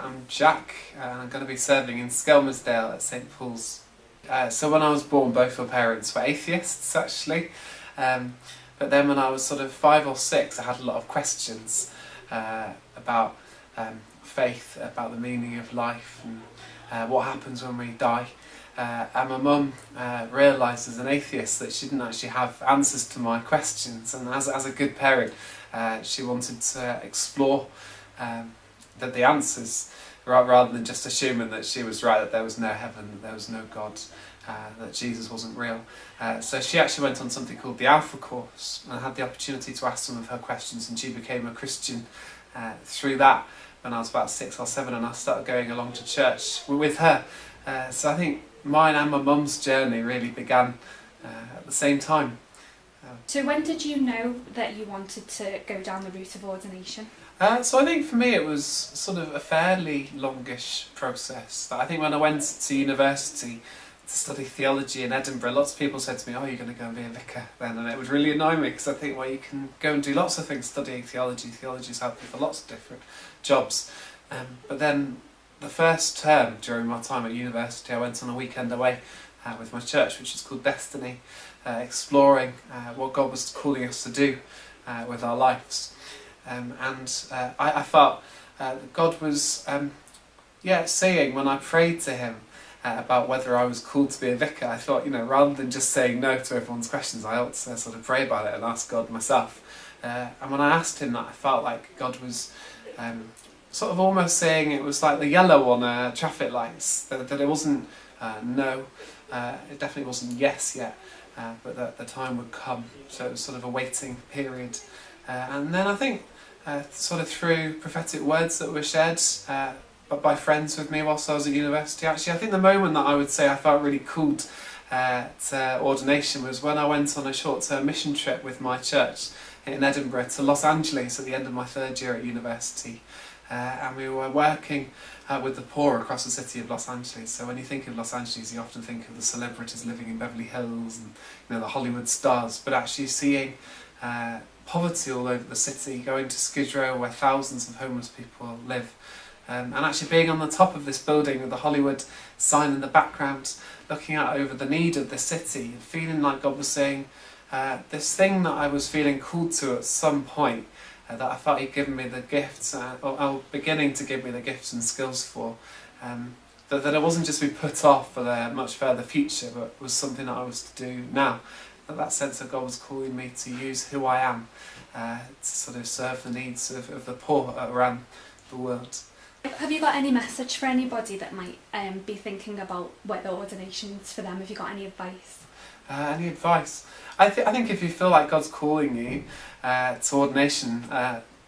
I'm Jack, and I'm going to be serving in Skelmersdale at St Paul's. So when I was born, both my parents were atheists, actually. But then when I was sort of 5 or 6, I had a lot of questions about faith, about the meaning of life, and what happens when we die. And my mum realised as an atheist that she didn't actually have answers to my questions, and as a good parent, she wanted to explore the answers rather than just assuming that she was right, that there was no heaven, that there was no God, that Jesus wasn't real. So she actually went on something called the Alpha Course, and I had the opportunity to ask some of her questions, and she became a Christian through that when I was about 6 or 7, and I started going along to church with her. So I think mine and my mum's journey really began at the same time. So when did you know that you wanted to go down the route of ordination? So I think for me it was sort of a fairly longish process. I think when I went to university to study theology in Edinburgh, lots of people said to me, "Oh, you're going to go and be a vicar then," and it would really annoy me because I think, well, you can go and do lots of things studying theology. Theology's helped me for lots of different jobs. But then the first term during my time at university, I went on a weekend away with my church, which is called Destiny, exploring what God was calling us to do with our lives. I felt that God was saying, when I prayed to him about whether I was called to be a vicar, I thought, rather than just saying no to everyone's questions, I ought to sort of pray about it and ask God myself. And when I asked him that, I felt like God was sort of almost saying it was like the yellow on traffic lights, that it wasn't no, it definitely wasn't yes yet, but that the time would come. So it was sort of a waiting period. And then I think sort of through prophetic words that were shared by friends with me whilst I was at university, actually I think the moment that I would say I felt really called to ordination was when I went on a short-term mission trip with my church in Edinburgh to Los Angeles at the end of my 3rd year at university. And we were working with the poor across the city of Los Angeles. So when you think of Los Angeles, you often think of the celebrities living in Beverly Hills and the Hollywood stars, but actually seeing poverty all over the city, going to Skid Row where thousands of homeless people live, and actually being on the top of this building with the Hollywood sign in the background, looking out over the need of the city, and feeling like God was saying, this thing that I was feeling called to at some point, that I felt he'd given me the gifts, or beginning to give me the gifts and skills for, that it wasn't just be put off for the much further future, but was something that I was to do now. That sense that God was calling me to use who I am to sort of serve the needs of the poor around the world. Have you got any message for anybody that might be thinking about whether ordination's for them? Have you got any advice? Any advice? I think if you feel like God's calling you to ordination,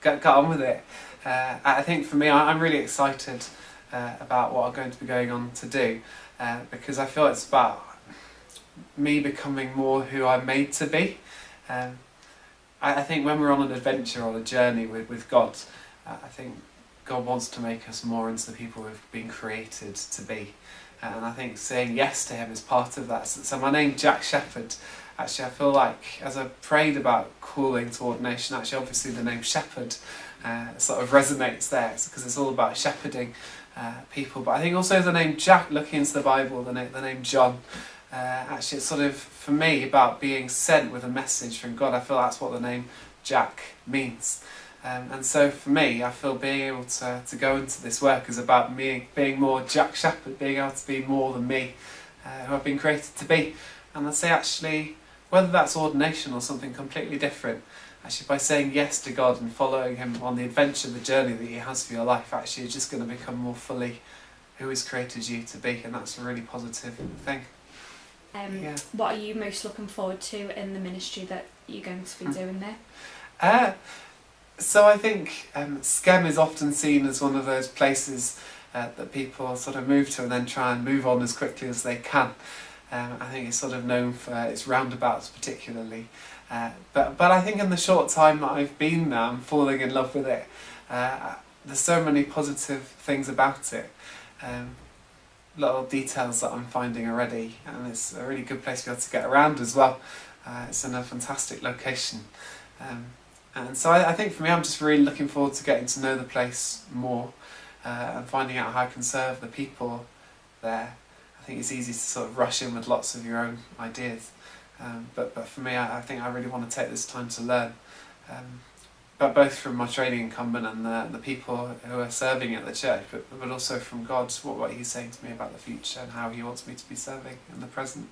get on with it. I think for me, I'm really excited about what I'm going to be going on to do, because I feel it's about me becoming more who I'm made to be. I think when we're on an adventure or a journey with God, I think God wants to make us more into the people we've been created to be. And I think saying yes to him is part of that. So my name's Jack Shepherd. Actually, I feel like as I prayed about calling to ordination, actually obviously the name Shepherd sort of resonates there, because it's all about shepherding people. But I think also the name Jack, looking into the Bible, the name John, actually it's sort of, for me, about being sent with a message from God. I feel that's what the name Jack means. And so for me, I feel being able to go into this work is about me being more Jack Shepherd, being able to be more than me, who I've been created to be. And I'd say actually, whether that's ordination or something completely different, actually by saying yes to God and following him on the adventure, the journey that he has for your life, actually you're just going to become more fully who he's created you to be, and that's a really positive thing. What are you most looking forward to in the ministry that you're going to be doing there? So I think Skem is often seen as one of those places that people sort of move to and then try and move on as quickly as they can. I think it's sort of known for its roundabouts particularly. But I think in the short time that I've been there, I'm falling in love with it. There's so many positive things about it. Little details that I'm finding already, and it's a really good place to be able to get around as well. It's in a fantastic location. And so I think for me, I'm just really looking forward to getting to know the place more, and finding out how I can serve the people there. I think it's easy to sort of rush in with lots of your own ideas, but for me, I think I really want to take this time to learn, but both from my training incumbent and the people who are serving at the church, but also from God, what He's saying to me about the future and how He wants me to be serving in the present.